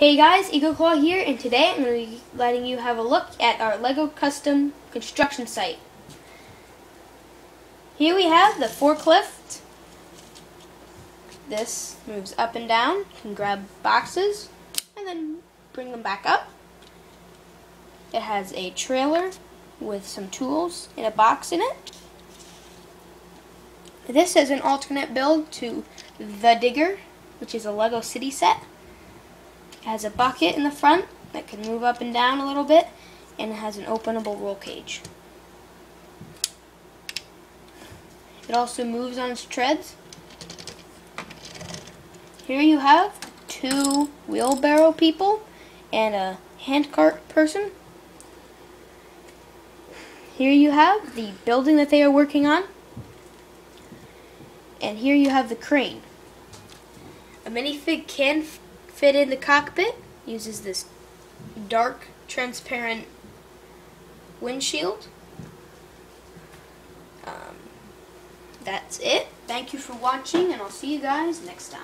Hey guys, EcoClaw here, and today I'm going to be letting you have a look at our LEGO custom construction site. Here we have the forklift. This moves up and down. You can grab boxes and then bring them back up. It has a trailer with some tools and a box in it. This is an alternate build to the Digger, which is a LEGO city set. It has a bucket in the front that can move up and down a little bit, and it has an openable roll cage. It also moves on its treads. Here you have two wheelbarrow people and a handcart person. Here you have the building that they are working on. And here you have the crane. A minifig can fit in the cockpit, uses this dark, transparent windshield. That's it. Thank you for watching, and I'll see you guys next time.